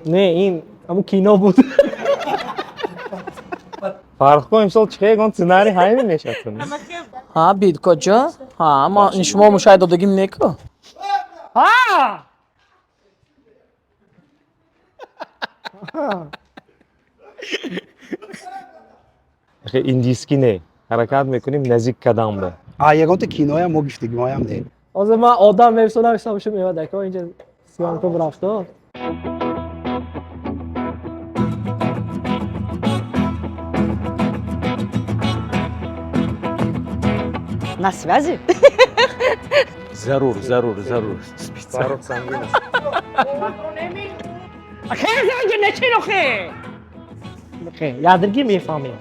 نه این همون کینو بود. فرق کن امسال چه کن سناری همین نشستن. ها بید کجا؟ ها ما این شما مشاهده‌دگیم نکو. ها این دیسکی نه حرکت میکنیم نزدیک قدم به یگان تو کینوی هم ما گفتگی ما هم نه از من آدم ویبسونا حسابش میاد که اینجا سیان کو رفته نصیب عزیز ضرور فاروق سنگین است خیلی اینجا نچین آخه خیلی یادگی میفهمیم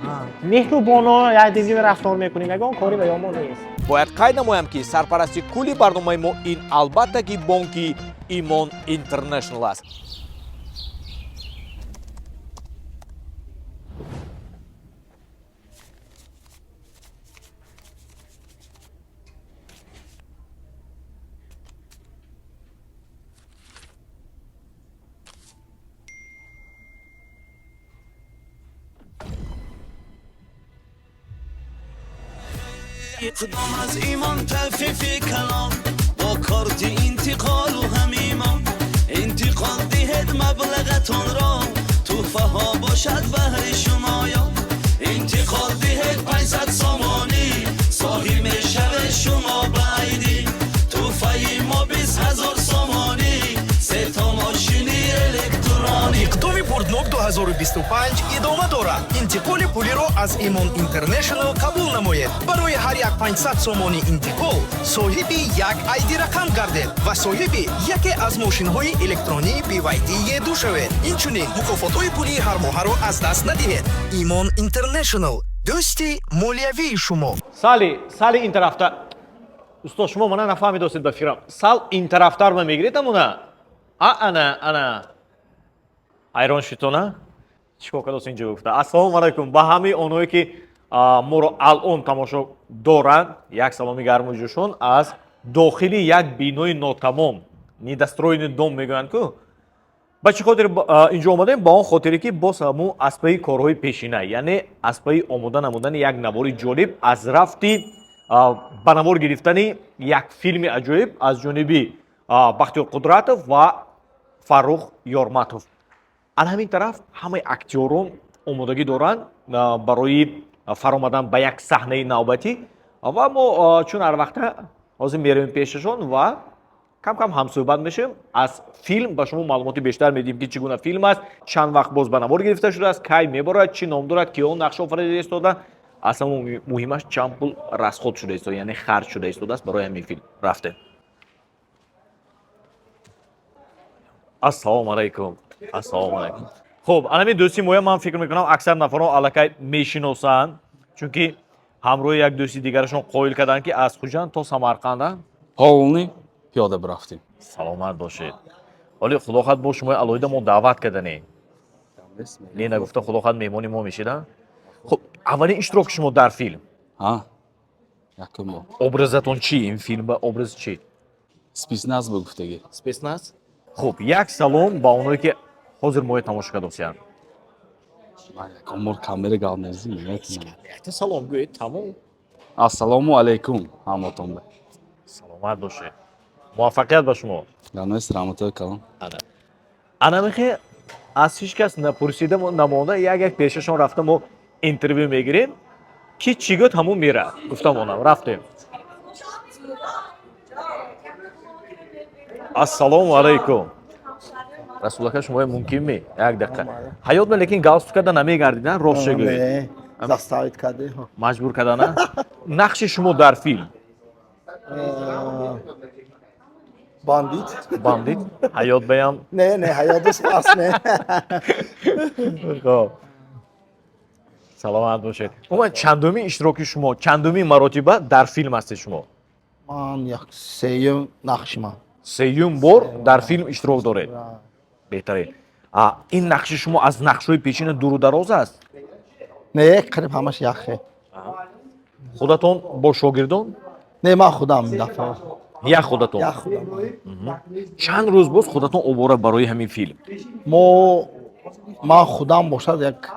مهربانو یادگی رفتار میکنیم اگه اون کاری به ما نیست бояд қайд намоям ки сарпарасти кулли барномаи мо ин албатта ки бонки имон интернешнл аст. اقدام از ایمان تلفیف کلام با کارت انتقال و هم ایمان انتقال دهد مبلغتون را توفه ها باشد بهر شما یا انتقال دهد 500 سامانی صاحب میشود شما بعیدی توفه ما 20,000 سامانی سه تا ماشینی الکترونی اقدام پورتنوک 2025 ادامه دارد. انتقال پولی را از ایمان اینترنشنال قبول نماید. برای هر یک 500 سامانی انتقال صاحب یک ایدی رقم گردید و صاحب یکی از ماشین های الکترونی BYD دو شوید. اینچنین مکافات های پولی هر ماه را از دست ندهید. ایمان اینترنشنال دوستی مالیوی شما. сали ин тарафтар устоз шумо мана нафаҳмидостед ба фирам сал ин тарафтар ма мегиред амуна ана айрон шитона чикор кадос инҷо гуфта ассалому алайкум ба ҳамаи онҳое ки моро алон тамошо доранд як саломи гарму ҷӯшон аз дохили як бинои нотамом недостроени дом мегӯянд ку ба чӣ хотир инҷо омадаем ба он хотире ки боз ҳамун аспаи корҳои пешина яъне аспаи омода намудани як навори ҷолиб аз рафти ба навор гирифтани як филми аҷоиб аз ҷониби бахтиёр қудратов ва фаррух ёрматов ан ҳамин тараф ҳамаи актёрон омодагӣ доранд барои фаромадан ба як саҳнаи навбатӣ ва мо чун ҳарвақта ҳозир меравем пешашон ва кам ҳамсӯҳбат мешавем аз филм ба шумо маълумоти бештар медиҳем ки чӣ гуна филм аст чанд вақт боз ба навор гирифта шудааст кай меборад чӣ ном дорад киён нақша офарида истоданд асла муҳимаш чанд пул расход шуда истод яъне харҷ шуда истодааст барои ҳамин филм рафтем ассалому алайкум хуб анами дӯсти моя ман фикр мекунам аксар нафарон аллакай мешиносанд чунки ҳамроҳи як дӯсти дигарашон қоил карданд ки аз хуҷанд то самарқанда ҳолни пиёда бирафтем. саломат бошед оле худохат бо шумои алоҳида мо даъват кардане не нагуфта худохат меҳмони мо мешида хуб аввалин иштироки шумо дар филм якум бор. образатон чи ин филм ба образ чи Спецназ бо гуфтагӣ. спецназ хуб як салом ба онҳое ки ҳозир моя тамошо кардосиянд Ман якум бор камера галнерзӣ метавонам. якта салом гӯед тамом Ассалому алайкум ҳаматонда. саломат бошед муваффақият ба шумо Ганоис раҳматои калон. анамихе аз ҳеҷ кас напурсида намонда як пешашон рафта мо интервю мегирем ки чӣ гӯд ҳамун мера гуфтам онам рафтем ассалому алайкум расулака шумо мумкин ме як дақиқа ҳаёт ме лекин галстук карда намегардида рост шегӯед заставид карде маҷбур кардана нақши шумо дар филм бандит ҳаёт беям не ҳаётус пас не хуб саломат бошед умуман чандумин иштироки шумо чандумин маротиба дар филм ҳастед шумо ман як сеюм нақшимам сеюм бор дар филм иштирок доред беҳтарин ин нақши шумо аз нақшҳои пешина дуру дароз аст не қариб ҳамаш яхе худатон бо шогирдон не ман худам дафъа як худатон Як худам. чанд рӯз боз худатон овора барои ҳамин филм Ман худам бошад як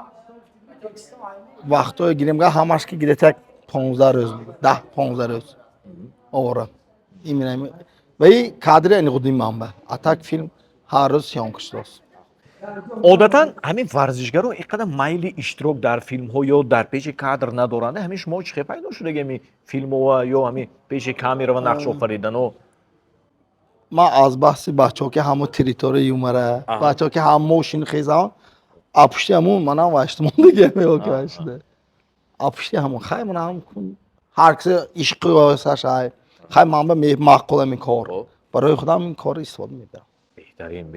вақтҳое гирем га ҳамаш ки гирет як 15 рӯз 10-15 рӯз овора иминами ваи кадри ани худим манба атак филм ҳар рӯз сёмка шудааст. одатан ҳамин варзишгаро ин қадар майли иштирок дар филмҳо ё дар пеши кадр надоранда ҳамин шумо чихе пайдо шудаги ҳамин филмҳо ё ҳамин пеши камера ва нақш офаридану Ман аз баҳси бачаҳо ки ҳамо территория юмара бачаҳо ки ҳам мошин хезан апушти ҳамон манам ваштмондагӣ меоки вашида апушти ҳамон хай манам ҳар кисе ишқи осашай хай ман ба мақулам ин кор барои худам ин кор истифода мебарам. беҳтарин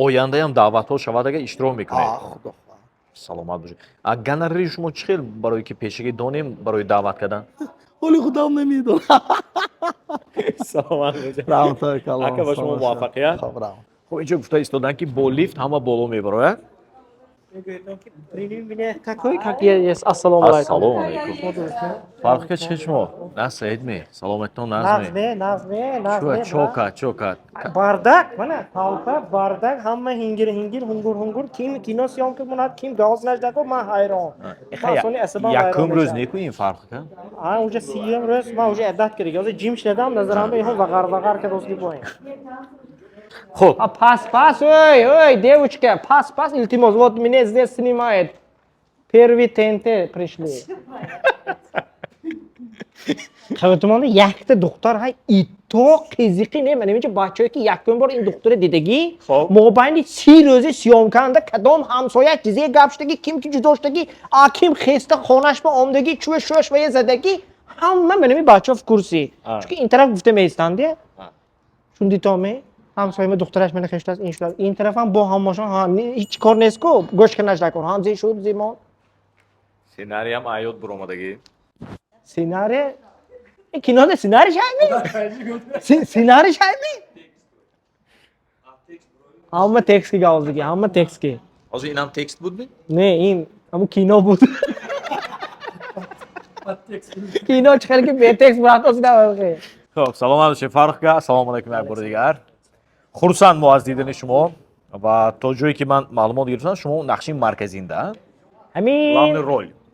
ояндаам даъватҳо шавад агар иштирок мекунед Худо саломат бошед гонорари шумо чӣ хел барои ки пешагӣ донем барои даъват кардан ҳоли худам намедонам. саломат бошед Раҳматуллоҳи калом. ака ба шумо муваффақият. Хоб раҳмат. хуб инҷо гуфта истодан ки бо лифт ҳама боло мебарояд Ассалому алайкум. ассалому алайкум фарқи чӣ шумо насаидме саломатон назме шуа чокат Бардак, mana talpa, bardak, hamma hingir, hungur. Kim kino syomka kunad, kim gaz najdako, man hayron. Man soni asabam якум hayron рӯз misham. некунем фарқ кан Ha, уже 30 ro'z, man уже addat kerak. Hozir jim shledam, nazarimda ihan vag'ar kadosli bo'yin. хуб Пас, ой, девочка, пас, iltimos, вот меня здесь снимает. Первый ТНТ пришли. Xabatumanda yakta doktor hay ito qiziqi ne menimcha bachchoy ki yakun bor in doktora dedagi mobayni 30 ro'zi syomkanda kadom hamsoya chiziga gapshdagi kim ki judoshdagi akim xesta xonashma omdagi chush va yazadagi hamma menimi bachchov kursi chunki in taraf gufta meistandi shundi tome hamsoyma doktorash meni xeshtas inshlar in taraf ham bo hammoshon ha hech kor nesko go'shka nashdakor ham zi shud zimon сценариям аёд буромадаги Senaryo kinoda senaryo shaymi? Senaryo shaymi? Hamma tekstga hozirgi, hamma tekstga. ҳозир инам текст будми Ne, in hamma kino bud. Kino chiqarga betekst bilan o'zida o'qi. хуб саломат бошед фарқга ассалому алайкум як бори дигар хурсандмо аз дидани шумо ва то ҷое ки ман маълумот гирифтам шумо нақши марказинда Amin.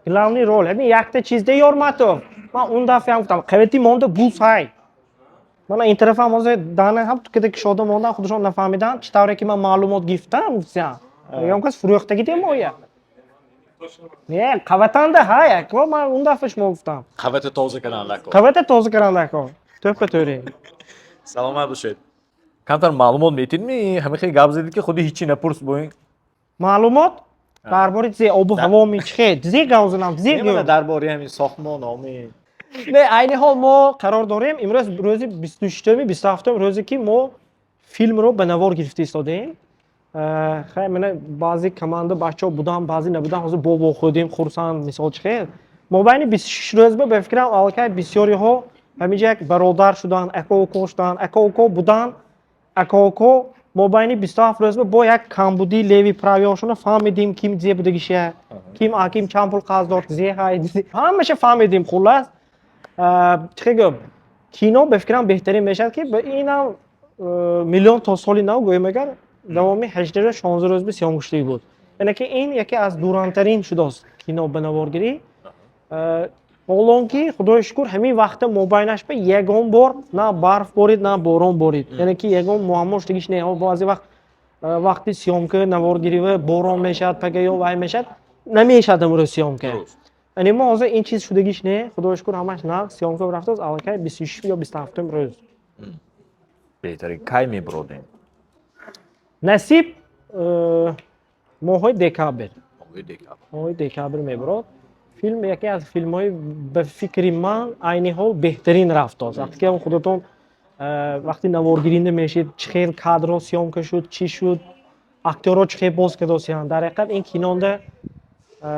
Главный роль. Amin yakta chizda Yormatov. Men unda ham guftam. Qavati monda bu say. Mana in taraf ham hozir dana ham tukada kishoda monda xudishon nafahmidan chitavra ki men ma'lumot giftam guftam. Yomkas furuqdagi demoya. Ne, qavatanda ha yak. Men unda fishmo guftam. қавати тоза канандако Qavata toza karandako. To'ppa to'ri. саломат бошед камтар маълумот метидми ҳамин хел гап задид ки худи ҳичи напурс боин Ma'lumot дар бори зе обу ҳаво мечхед. Зе гавзанам, зе немана гав. дар бори ҳамин сохтмон оми Не, айни ҳол мо қарор дорем имрӯз рӯзи 26-ми 27-м рӯзе ки мо филмро ба навор гирифта истодаем. Хай мена баъзи команда бачаҳо будам, баъзи набудам, ҳозир бо худем хурсанд мисол чихел. Мобайни 26 рӯз ба фикрам аллакай бисёриҳо ҳаминҷа як бародар шудан, ака-уко шудан, ака-уко будан, ака-уко мобайни 27 рӯз бо як камбуди леви правёшона фаҳмидем ким зе будагиша, ким аким чанд пул қарз дорд, зе ҳай, ҳамаша фаҳмидем хуллас. چه گم کینو بفکرم بهترین میشد که به اینم میلیون تا سالی نو گویم اگر دوامی 18 16 روز به سیامگشتی بود یعنی که این یکی از دورانترین شده است کینو به نوارگیری حالان که خدای شکر همین وقت موبایلش به یگان بار نه برف بارید نه باران بارید یعنی که یگان معما شدگیش نه بعضی وقتی سیامکه نوارگیری و باران میشد پگه یا وای میشد نمیشد امروز سیامکه یعنی ما حاضر این چیز شدگیش نه خدای شکر همش نه سیامکه رفته از الکای 26 یا 27 روز بهترین کای میبرودیم نصیب ماه دکابر میبرد فیلم یکی از فیلم های به فکر من عینی حال بهترین رفت است وقتی که خودتون وقتی نوارگیرنده میشید چه خیلی کادر سیامکه شد چی شد اکتورها چه خیلی باز کردن در حقیقت این کینونده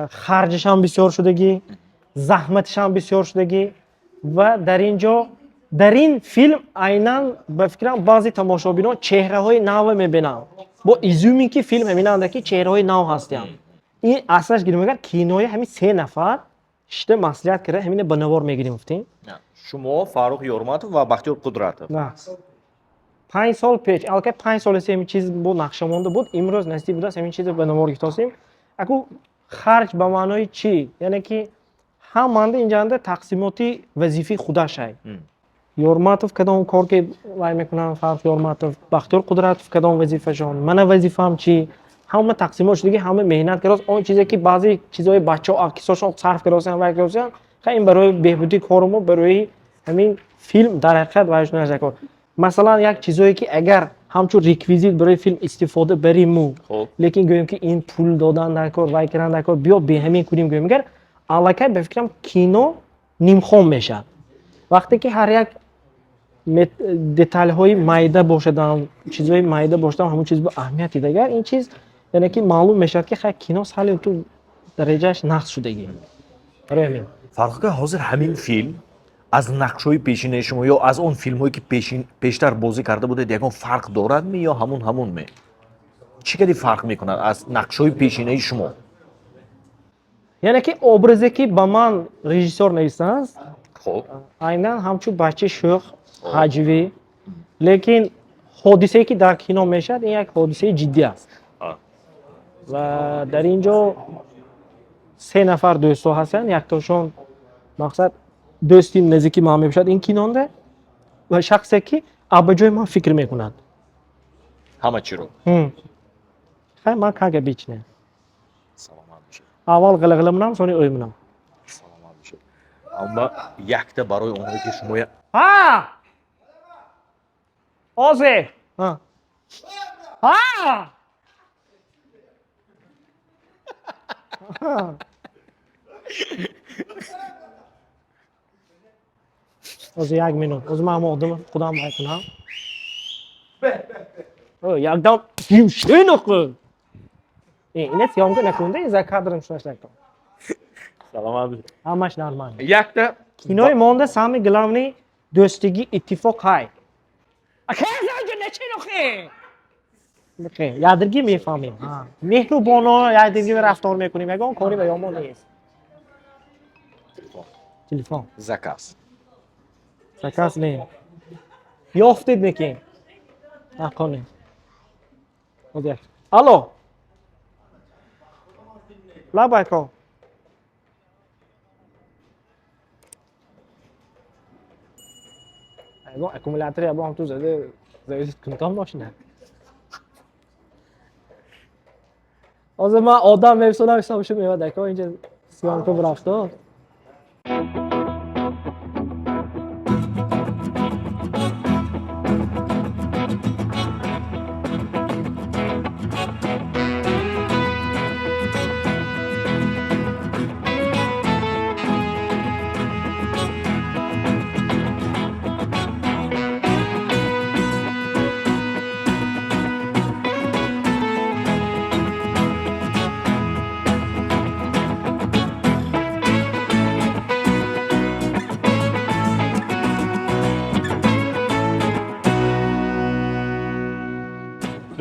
خرجش هم بسیار شدگی زحمتش هم بسیار شدگی و در اینجا در این فیلم عیناً به فکرم بعضی تماشابینان چهره های نو میبینن با ایزومی که فیلم همیننده که چهره های نو هستیم این اصلش گیریم اگر کینوی همین 3 نفر شده مسئولیت کرده همین به نوار میگیریم گفتیم шумо Фарух Ёрматов ва Бахтиёр Қудратов. نه 5 سال پیش البته 5 سال است همین چیز بود نقشه‌مانده بود امروز نزدیک بود است همین چیز به نمار گرفتیم اگه خرج به معنای چی یعنی که هم مانده اینجا انده تقسیماتی وظیفه خودش های یورماتوف کدام کار که وای میکنن فرق یورماتوف بختیار قدرت کدام وظیفه شون من وظیفه‌ام چی همه تقسیماتش دیگه همه مهنت کردن اون چیزی که بعضی چیزای بچه‌ها اکساشون صرف کردن و کردن خیلی برای بهبودی کارمون برای همین فیلم در حقیقت وایش نشه مثلا یک چیزایی که اگر همچون ریکویزیت برای فیلم استفاده بریم خب لیکن گویم که این پول دادن در کار وای کردن در کار بیا به همین کنیم گویم اگر الکی به فکرم کینو نیمخوام میشه وقتی که هر یک دیتیل های مایده باشدن چیزهای مایده باشدن همون چیز با اهمیتی دیگر این چیز یعنی که معلوم میشه که خیلی کینو سالی تو درجهش نقص شدگی برای همین Фарқ ка ҳозир ҳамин филм аз нақшҳои пешинаи шумо ё аз он филмҳое ки пештар бозӣ карда будед ягон фарқ дорадме ё ҳамун ме чӣ кади фарқ мекунад аз нақшҳои пешинаи шумо یعنی که образе که با من رژیسور نیستند хоб айнан ҳамчун бачаи шӯх ҳаҷвӣ лекин ҳодисае ки дар кино мешавад ин як ҳодисаи ҷиддӣ аст ва дар ин ҷо се нафар дӯстҳо ҳастанд яктошон мақсад дӯсти наздики ман мебошад ин кинонда ва шахсе ки абаҷои ман фикр мекунад ҳама чиро хай ман кага бичне саломат бошед аввал ғилғила мунам сони ӯй мунам саломат бошед аммо якта барои онҳое ки шумо озе озе як минут озе ман омодам худам мекунам якдам шӯнуқу ина сиёмка накунда ин за кадрам шунаш накун саломат бошед ҳамаш нормал якта кинои монда сами главни дӯстагӣ иттифоқ ҳай ядиргӣ мефаҳмем меҳрубоно ядиргӣ рафтор мекунем ягон кори ба ёмон нест телефон заказ заказ не ёфтед некин нақоне алло лабайко аккумулятори або ҳам ту заде зависит кунтон мошина ҳозир ман одам мефисонам ҳисобшо мевад ако инҷа сиёмка рафтор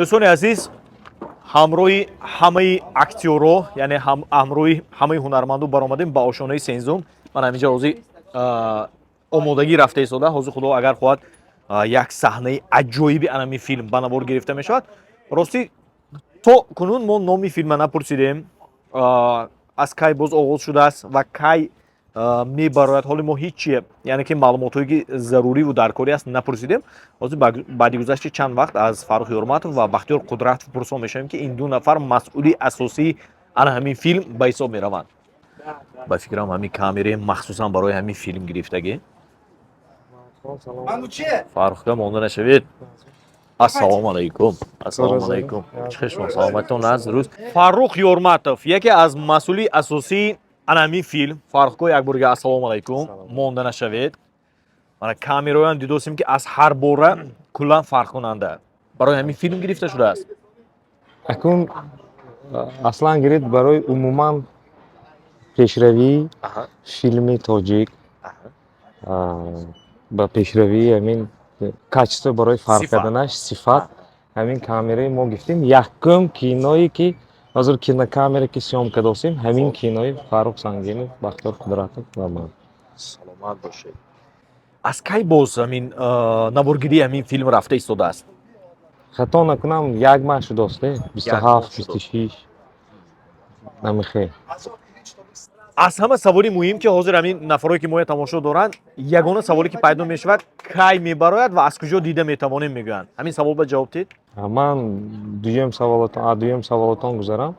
дӯстони азиз ҳамроҳи ҳамаи актёрҳо яъне ҳамроҳи ҳамаи ҳунармандо баромадем ба ошонаи сензум ман ҳаминҷа ҳозир омодагӣ рафта истода ҳозир худо агар хоҳад як саҳнаи аҷоиби анами филм ба навор гирифта мешавад ростӣ то кунун мо номи филма напурсидем аз кай боз оғоз шудааст ва кай мебарояд ҳоли мо ҳичие яъне ки маълумотҳое ки заруриву даркорӣ аст напурсидем ҳозир баъди гузашти чанд вақт аз Фарух Ёрматов ва Бахтиёр Қудратов пурсон мешавем ки ин ду нафар масъули асосии ана ҳамин филм ба ҳисоб мераванд ба фикрам ҳамин камераи махсусан барои ҳамин филм гирифтагӣ фарухка монда нашавед ассалому алайкум ассалому алайкум чӣ шумо саломатон аст рӯз Фарух Ёрматов яке аз масъули асосии ана ҳамин филм фарухко як борига ассалому алайкум монда нашавед мана камераоям дидостем ки аз ҳар бора куллан фарқкунанда барои ҳамин филм гирифта шудааст акун аслан гирифт барои умуман пешравии филми тоҷик ба пешравии ҳамин качество барои фарқ карданаш сифат ҳамин камераи мо гирифтем якум киное ки ҳозир кинокамера ки сиёмка достем ҳамин кинои Фарух Сангинов Бахтиёр Қудратов ва ман саломат бошед аз кай боз ҳамин наворгирии ҳамин филм рафта истодааст? хато накунам 1 маҳ шудааст 27 26 намехе. аз ҳама саволи муҳим ки ҳозир ҳамин нафароне ки моя тамошо доранд, ягона саволе ки пайдо мешавад, кай мебарояд ва аз куҷо дида метавонем мегӯянд. Ҳамин савол ба ҷавоб дед? Ман дуюм саволотон гузарам.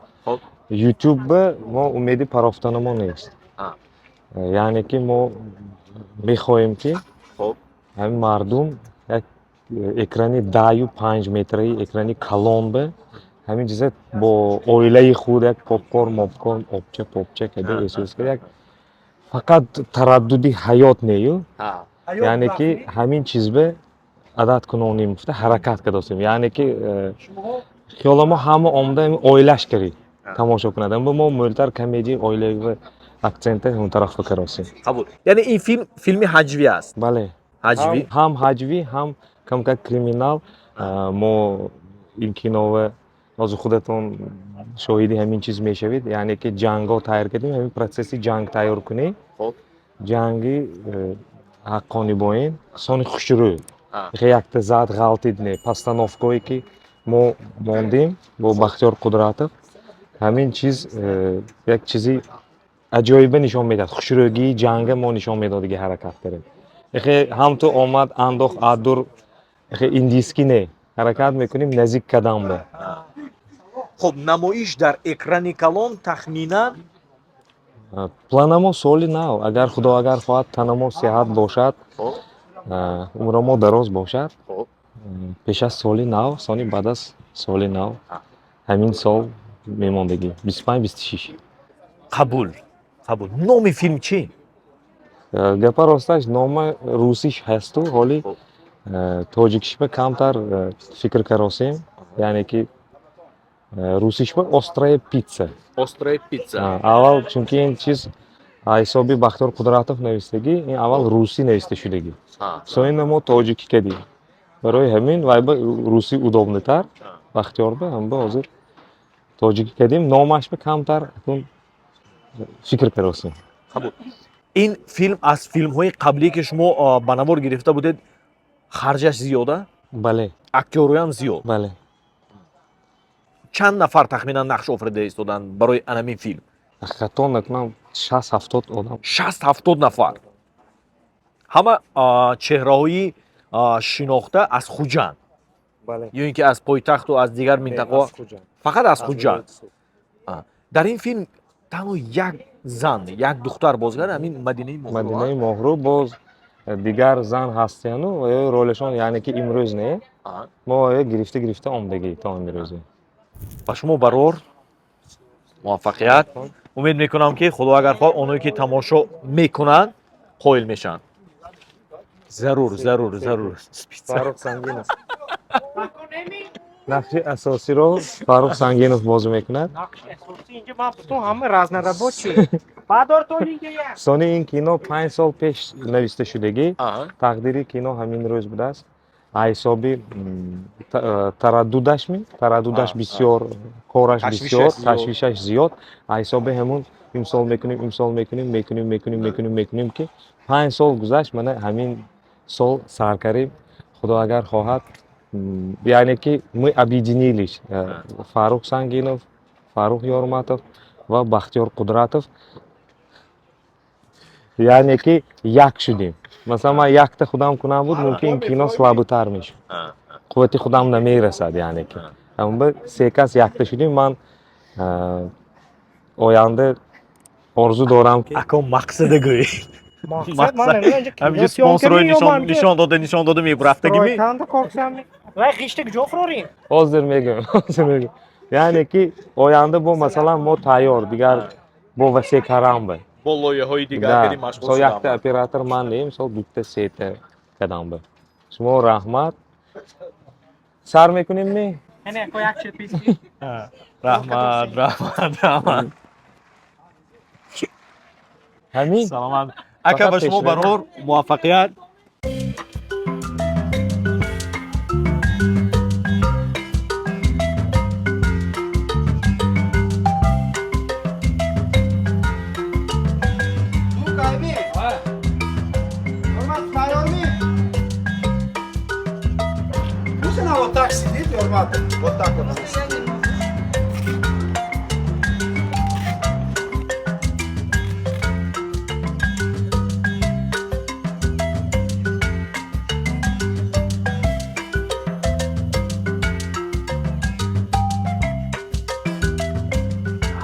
YouTube мо умеди парофтанамо нест. Яъне ки мо мехоҳем ки ҳамин мардум як экрани 10-5 метраи экрани калон ба ҳамин чиза бо оилаи худ як попкорн мопкорн обча када эҳсос кар як фақат тараддуди ҳаёт нею. Яъне ки ҳамин чизба адад кунонӣ муфта ҳаракат кардостем. Яъне ки хиёламо ҳама омада оилаш кари тамошо кунад. Аммо мо мӯлтар комедия оилавӣ акцента ҳон тараф фикросем. Қабул. Яъне ин филми ҳаҷвӣ аст. Бале. Ҳаҷвӣ. Ҳам ҳаҷвӣ, ҳам камкак криминал. Мо ин кинова ҳозир худатон шоҳиди ҳамин чиз мешавед. Яъне ки ҷангҳо тайёр кардем, ҳамин процесси ҷанг тайёр кунем. Ҷанги ҳаққонибоин, сони хушрӯ. Якта зад ғалтид не. Постановкое ки мо мондем бо Бахтиёр Қудратов. ҳамин чиз як чизи аҷоиба нишон медад. Хушрӯгии ҷанга мо нишон медодиги ҳаракат карем. ҳам ту омад андох адур индиски не. ҳаракат мекунем назик кадам ба. Хуб, намоиш дар экрани калон тахминан планамо соли нав. Агар худо агар хоҳад танамо сеҳат бошад, умрамо дароз бошад, пеш аз соли нав, сони баъд аз соли нав, ҳамин сол мемондагӣ 25-26. қабул. Номи филм чӣ? Гапа росташ нома русиш ҳасту, ҳоли тоҷикишба камтар фикр каросем. Яъне ки русишба острая питса. Острая питса. Аввал чунки ин чиз ҳисоби Бахтиёр Қудратов навистагӣ, ин аввал русӣ нависта шудагӣ. Соина мо тоҷикӣ кардем. Барои ҳамин вайба русӣ удобнитар. Бахтиёрба ҳамба ҳозир тоҷикӣ кардем. Номашба камтар фикр каросем. Қабул. Ин филм аз филмҳои қаблие ки шумо ба навор гирифта будед, харҷаш зиёда? Бале. Актёруям зиёд? Бале. Чанд нафар тахминан нақш офрида истоданд барои анамин филм? Хато накунам 60-70 одам. 60-70 нафар. Ҳама чеҳраҳои шинохта аз Хуҷанд. Бале. Ё ин ки аз пойтахту аз дигар минтақаҳо? Фақат аз Хуҷанд. Дар ин филм танҳо як зан, як духтар бозгар ҳамин Мадинаи Моҳрӯ. Мадинаи Моҳрӯ боз дигар зан ҳастяну ва ролашон яъне ки имрӯз не. Мо гирифта омдагӣ то имрӯзе. Ба шумо барор муваффақият. Умед мекунам ки худо агар хоҳад онҳое ки тамошо мекунанд қоил мешаванд. Зарур. Фарух Сангинов. нақши асосиро Фарух Сангинов бозӣ мекунад. Нақши асосӣ инҷа ман пурсидам ҳама разнарабочи. Бадортонинҷа як. Сони ин кино 5 сол пеш нависта шудагӣ. Тақдири кино ҳамин рӯз будааст. ҳисоби тараддудаш бисёр, кораш бисёр, ташвишаш зиёд. ҳисоби ҳамун имсол мекунем ки 5 сол гузашт, мана ҳамин сол саркариб худо агар хоҳад, яъне ки мы объединились. Фарух Сангинов, Фарух Ёрматов ва Бахтиёр Қудратов. Яъне ки як шудем. Масалан ман якта худам кунам буд, мумкин кино слабитар мешуд. қуввати худам намерасад, яъне ки. Аммо се кас якта шудем. Ман оянда орзу дорам ки аком мақсада гӯй. Мақсад ман ҳамиҷа спонсорҳои нишон дода мебурафтагӣ ми? Ройканда корсам. Вай гишта куҷо фурорем? ҳозир мегӯям. Яъне ки оянда бо масалан мо тайёр, дигар бо васе карам ба. Бо лоиҳаҳои дигар кади машғул шудам. шудам. Якта оператор ман нем, сол дутта сета кадам ба. Шумо раҳмат. Сар мекунем не? Ане ко як чиз писки. Раҳмат. Ҳамин. Саломат. Ака ба шумо барор муваффақият. تیار می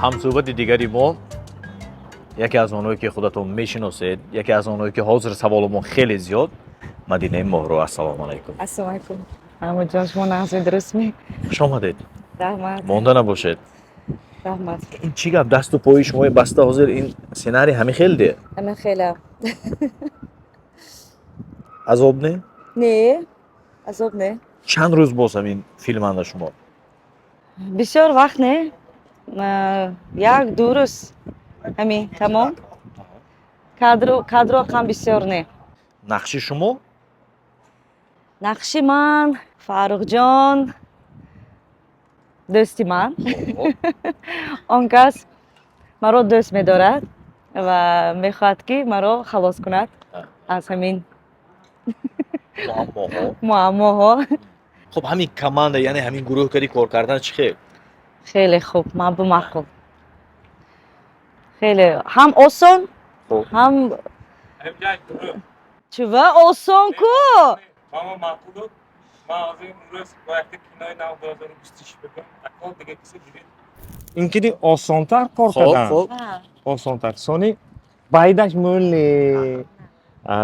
ҳамсӯҳбати дигари мо яке аз онҳое ки худатон мешиносед, яке аз онҳое ки ҳозир саволу мо хеле зиёд. Мадинаи Моҳрӯ, ассалому алайкум. Ассалому алайкум. Амаҷон, шумо нағзи дурустми? Хуш омадед. Раҳмат. Монда набошед. Раҳмат. ин чӣ гап, дасту пои шумо баста ҳозир ин сценарий ҳамин хелде? Ҳамин хела. азоб не? Не, азоб не. чанд рӯз боз ҳамин филманда шумо? Бисёр вақт не. Як ду рӯз. Ҳамин тамом. Кадро кам бисёр не. нақши шумо? Нақши ман, Фаррухҷон, дӯсти ман. Он кас маро дӯст медорад ва мехоҳад ки маро халос кунад аз ҳамин муаммоҳо. хуб ҳамин команда, яъне ҳамин гурӯҳ кари кор кардан чӣ хел? Хеле хуб, маъқул. Хеле ҳам осон, ҳам чува осон ку? ин ки осонтар кор кардан. осонтар. Сони байдаш мӯли.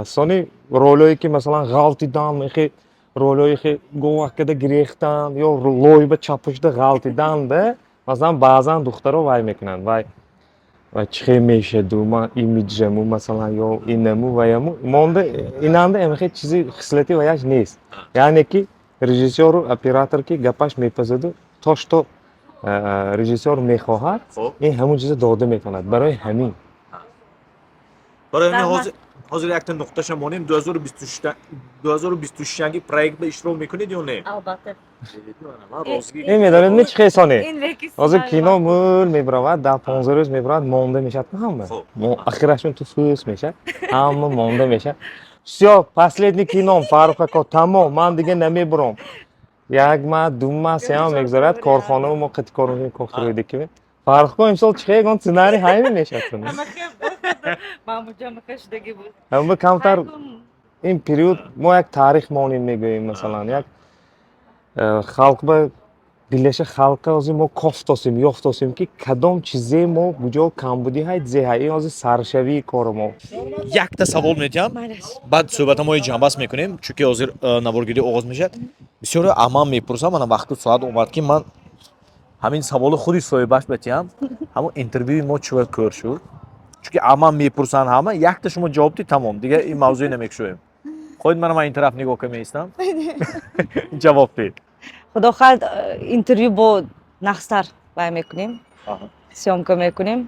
Сони ролое ки масалан ғалтидан, мехи ролое ки говакада гирехтан ё лойба чапушда ғалтидан да, масалан баъзан духтаро вай мекунанд. Вай чӣ мешаду, ман имиджаму масалан ё инаму ваяму монда инанда эмхе чизи хислати ваяш нест. Яъне ки режиссёру оператор ки гапаш мепазаду то што режиссёр мехоҳад, ин ҳамун чиза дода метавонад. Барои ҳамин барои ҳамин ҳозир якта нуқташа монем 2026 проект ба иштирок мекунед ё не? Албатта. медонед ми чӣ хесоне ҳозир кино мӯл мебаравад 10-15 рӯз мебаравад монда мешад ҳама ахирашон ту фӯс мешад ҳама монда мешад всё последний кином Фаррух ако тамом ман дига намебурам як ма ду ма се ма мегзарад корхонаву мо қитикор мекунем кохтироиди ки Фаррух ако имсол чӣ хегон сценарий ҳамин мешад ҳама камтар ин период мо як таърих монем мегӯем масалан як халқ ба дилаша халқа ҳозир мо кофтосем ёфтосем ки кадом чизе мо буҷо камбудӣ ҳайт зеҳа ин ҳозир саршавии кори мо. якта савол метиҳам, баъд суҳбатамои ҷамъбаст мекунем, чунки ҳозир наворгирӣ оғоз мешавад. бисёре амам мепурсам, ана вақту соат омад ки ман ҳамин саволу худи соҳибаш метиҳам, ҳамон интервюи мо чӣ вақт кор шуд, чунки амам мепурсанд ҳама, якта шумо ҷавоб дид, тамом, дига ин мавзӯи намекушоем. хоҳед манам ин тараф нигоҳ ка меистам? ҷавоб дед. Худо хоҳад интервью бо нақстар вай мекунем, сёмка мекунем.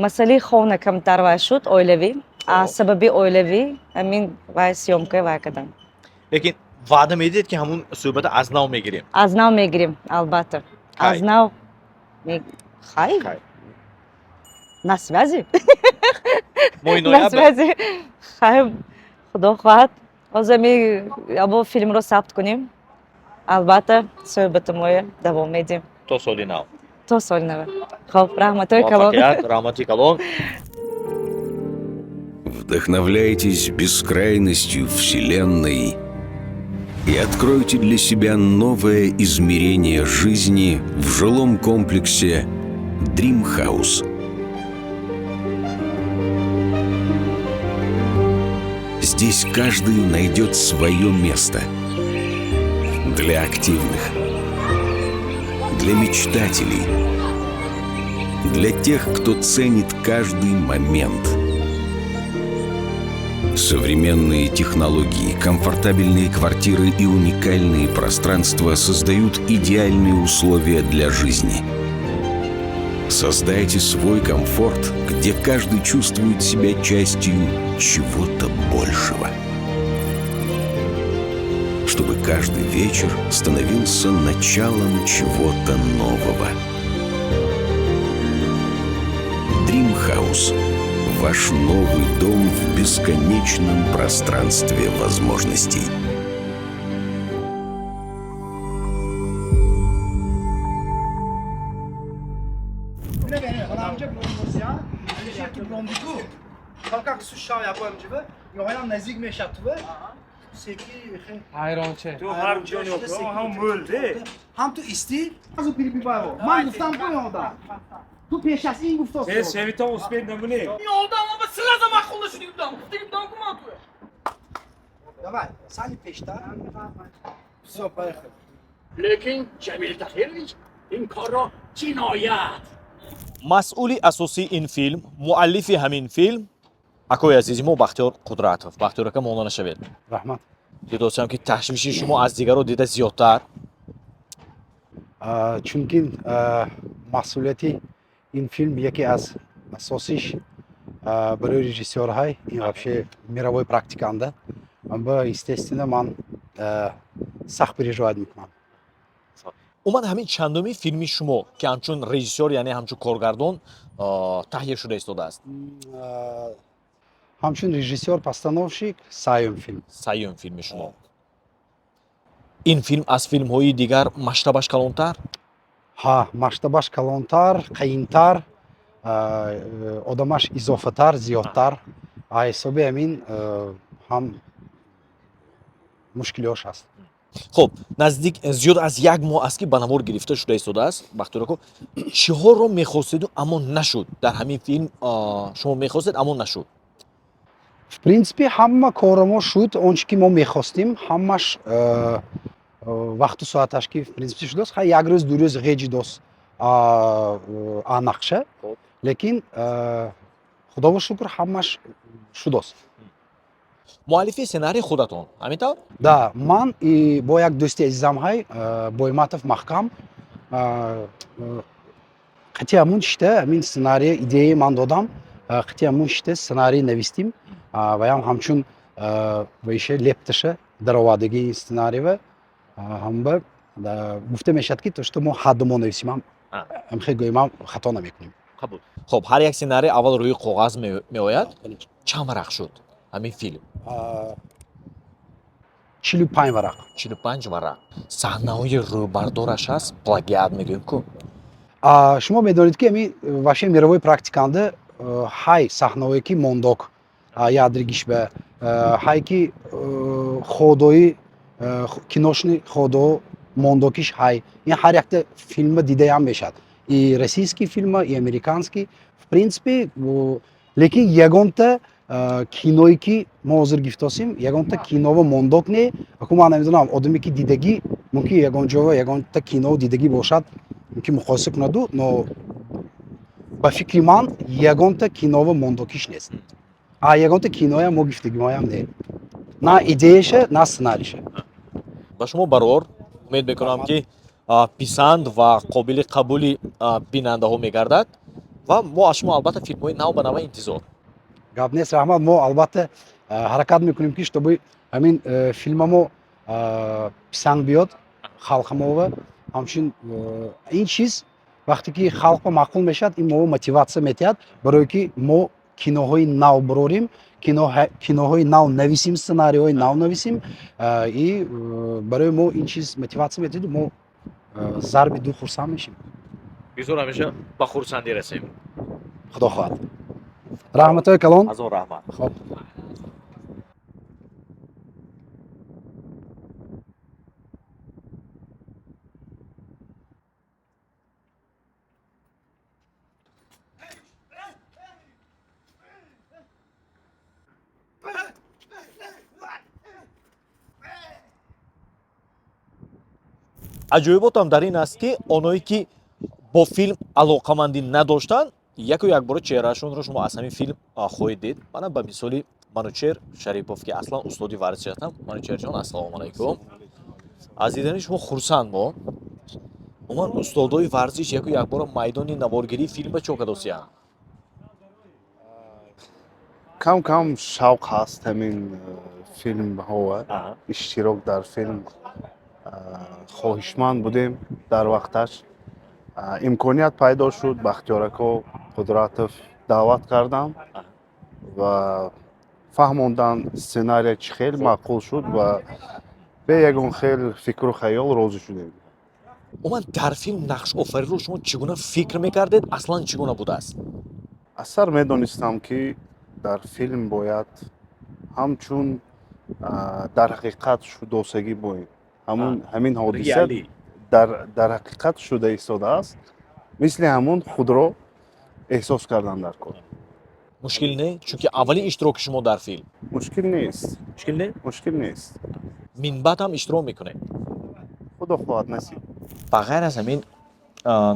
Масъалаи хона камтар вай шуд, оилавӣ. Аз сабаби оилавӣ ҳамин вай сёмка вай кардам. лекин ваъда медиҳед ки ҳамун суҳбата аз нав мегирем? Аз нав мегирем, албатта. Аз нав хай на связи. На связи. Хай худо хоҳад ҳозир ми або филмро сабт кунем. Албатта суҳбатамоя давом медиҳем. То соли нав. То соли нав. Хуб, раҳматои калон. Раҳмати калон. Вдохновляйтесь бескрайностью Вселенной и откройте для себя новое измерение жизни в жилом комплексе Dream House. Здесь каждый найдет свое место. Для активных, для мечтателей, для тех, кто ценит каждый момент. Современные технологии, комфортабельные квартиры и уникальные пространства создают идеальные условия для жизни. Создайте свой комфорт, где каждый чувствует себя частью чего-то большего. Чтобы каждый вечер становился началом чего-то нового. Dream House. Ваш новый дом в бесконечном пространстве возможностей. мондигу только сушав якоям ҷиба ёҳоям наздик мешад тува секи Hayronchi. ҳам ту истӣ азу пирипи байво ман гуфтам ку ёда ту пеш аз ин гуфтост Şeviton uspet namune. давай сани пештар всё поехали Lekin Jamil Tahirovich این کار را جنایت масъули асосии ин филм, муаллифи ҳамин филм акои азизи мо Бахтиёр Қудратов. Бахтиёр ака, монда нашавед. раҳмат. Дидостам ки ташвиши шумо аз дигаро дида зиёдтар. Чунки масъулияти ин филм яке аз асосиш барои режиссёрҳай ин вообще мировой практиканда ба естественно ман сахт переживать мекунам. Уман ҳамин чандуми филми шумо ки ҳамчун режиссёр, яъне ҳамчун коргардон таҳия шуда истодааст? ҳамчун режиссёр постановщик саюм филм. Саюм филми шумо. Ин филм аз филмҳои дигар маштабаш калонтар? Ҳа, маштабаш калонтар, қиинтар, одамаш изофатар, зиёдтар. А ҳисоби ҳамин ҳам мушкилиёш ҳаст. Хуб, наздик зиёд аз 1 моҳ аст ки ба навор гирифта шуда истодааст. Бахтиёр ака, чиҳоро мехостеду аммо нашуд? Дар ҳамин филм шумо мехостед аммо нашуд? В принципе ҳама корамо шуд, он чи ки мо мехостим, ҳамаш вақту соаташ ки в принципе шудааст. Ха як рӯз ду рӯз ғеҷи дост анақша. Лекин худоро шукр ҳамаш шудааст. муаллифи сценарии худатон, ҳамин тавр? Да, ман и бо як дӯсти азизам ҳай, Боиматов Маҳкам, қати ҳамун шита ҳамин сценарий идеяи ман додам, қати ҳамун шита сценарий навистим ва ям ҳамчун вайша лепташа даровардагии сценарий ва ҳамба гуфта мешавад ки то што мо ҳаддамо нависим ҳамхел гӯям хато намекунем. Қабул. Хуб, ҳар як сценарий аввал рӯи коғаз меояд. Чанд варақ шуд ҳамин филм? 45 варақ. 45 варақ. Саҳнаҳои рӯбардораш ҳаст, плагиат мегӯем ку? Шумо медонед ки ҳамин вообще мировой практиканда ҳай саҳнаҳое ки мондок ядригиш ба ҳай ки ходои киношни ходо мондокиш ҳай ин ҳар якта филма дидаям мешавад. И российский филма, и американский. В принципе, лекин ягонта киное ки мо ҳозир гифтосим, ягонта киново мондок не. Аку ман намедонам одаме ки дидагӣ мумкин ягон ҷоя ягонта киново дидагӣ бошад, мумкин муқоиса кунаду, но ба фикри ман ягонта киново мондокиш нест. Ягонта киноя мо гифтагимоям не. На идеяша, на сценарийша. Ба шумо барор умед мекунам ки писанд ва қобили қабули бинандаҳо мегардад ва мо аз шумо албатта филмҳои нав ба нава интизор. Гап нест, раҳмат. Мо албатта ҳаракат мекунем ки чтобы ҳамин филмамо писанд биёд халқамо ва ҳамчун ин чиз вақте ки халқа маъқул мешавад, ин мо мотиватсия метиҳад барое ки мо киноҳои нав барорим, киноҳои нав нависим, сценарийҳои нав нависим и барои мо ин чиз мотиватсия метиҳад, мо зарби ду хурсанд мешим. Бизор ҳамеша ба хурсандӣ расем. Худо хоҳад. Раҳматҳои калон. Ҳазор раҳмат. Хоб. аҷоиботам дар ин аст ки онҳое ки бо филм алоқамандӣ надоштанд, яку якбора чеҳраашонро шумо аз ҳамин филм хоҳед дид. Мана ба мисоли Манучер Шарипов ки аслан устоди варзиш ҳастам. Манучерҷон, ассалому алайкум. Аз дидани шумо хурсанд мо. Уман устодои варзиш яку якбора майдони наворгирии филм ба чо кадосиянд? кам кам шавқ ҳаст ҳамин филмҳо, иштирок дар филм хоҳишманд будем дар вақташ. имконият пайдо шуд, Бахтиёрако Қудратов даъват кардам ва фаҳмондан сценария чӣ хел маъқул шуд ва бе ягон хел фикру хаёл розӣ шудем. Уман дар филм нақшофариро шумо чӣ гуна фикр мекардед? Аслан чӣ гуна будааст? асар медонистам ки дар филм бояд ҳамчун дар ҳақиқат шудосагӣ боид ҳамин ҳодиса Реалӣ. дар ҳақиқат шуда истодааст мисли ҳамон худро эҳсос кардан дар кор. мушкил не чунки аввалин иштироки шумо дар филм мушкил нест мушкил не мушкил нест минбаъд ҳам иштирок мекунед худо хоҳад насиб. ба ғайр аз ҳамин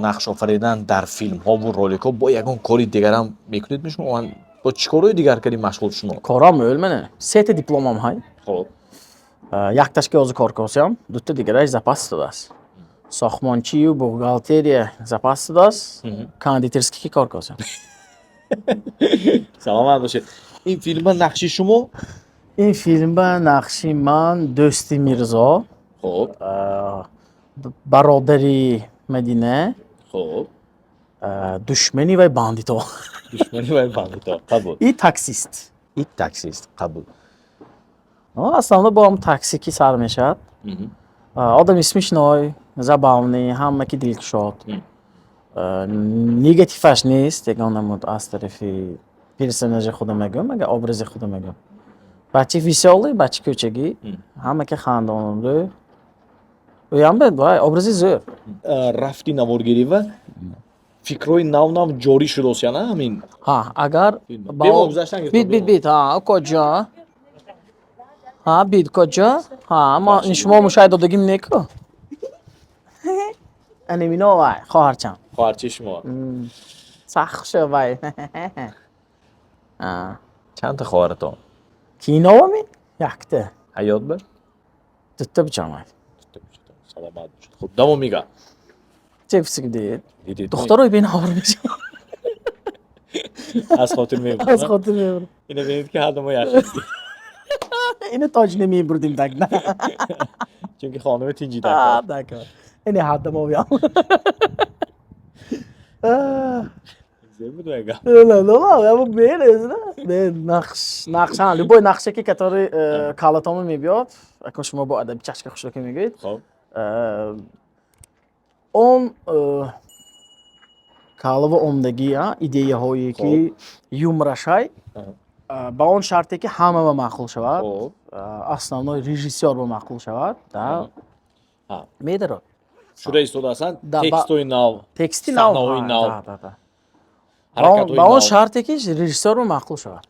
нақш офаридан дар филмҳову роликҳо бо ягон кори дигарам мекунед шумо бо чӣ корҳои дигар карди машғул шумо? Корам öyle мене. Сета дипломам hay. Хоб. Якташки озу кор косям, дута дигараш запас додас. Сохмончию, бухгалтерия запас додас. Кондитерский кор косям. Саломат бошед. Ин филмба нақши шумо? Ин филмба нақши ман Дӯсти Мирзо. Хоб. Бародари Медина. Хоб. Душмани вай бандито. Душмани вай бандито. Қабул. И таксист. И таксист. Қабул. Асланда бо ҳам такси ки сар мешавад. Одами смешной, забавный, ҳама ки дилкушод. Негативаш нест, ягона муд аз тарафи персонажи худо мегӯям, ага образи худо мегӯям. Бачи висёлӣ, бачи кӯчагӣ, ҳама ки хандонду. Оям бед, вай, образи зӯр. Рафти наворгирӣ ва фикрҳои нав ҷорӣ шудааст яна ҳамин? Ҳа, агар бид, ҳа, коҷа? Ҳа, бид коҷа? Ҳа, ма шумо мушаҳид додагим неку? Анемино вай, хоҳарчам. Хоҳарчи шумо? Сахт шо вай. Чанд та хоҳаратон? Киновами? Якта. Ҳаёт ба? Дутта бичамай. Саломат бошед. Хуб, давом мега. Чӣ фиск дид? Духтарои бенавар мешавад. Аз хотир мебурам. Аз хотир мебурам. Ина бинед ки ҳардамо яшидӣ. Ина тоҷ намебурдим дагна. Чунки хонуми тинҷида. Дакор. Ина ҳардамоям. Зебуд мега. Ама берез, нақша, любой нақша ки катори калатома мебиёд, ако шумо бо адаби чашка хушроки мегӯед. Хоб. Он калава омдагӣ, идеяҳое ки юмрашай ба он шарте ки ҳама ба маъқул шавад, основной режиссёр ба маъқул шавад, да медарад. Шуда истодааст текстои нав, тексти нав, саҳнаҳои нав. ба он шарте ки режиссёр ба маъқул шавад.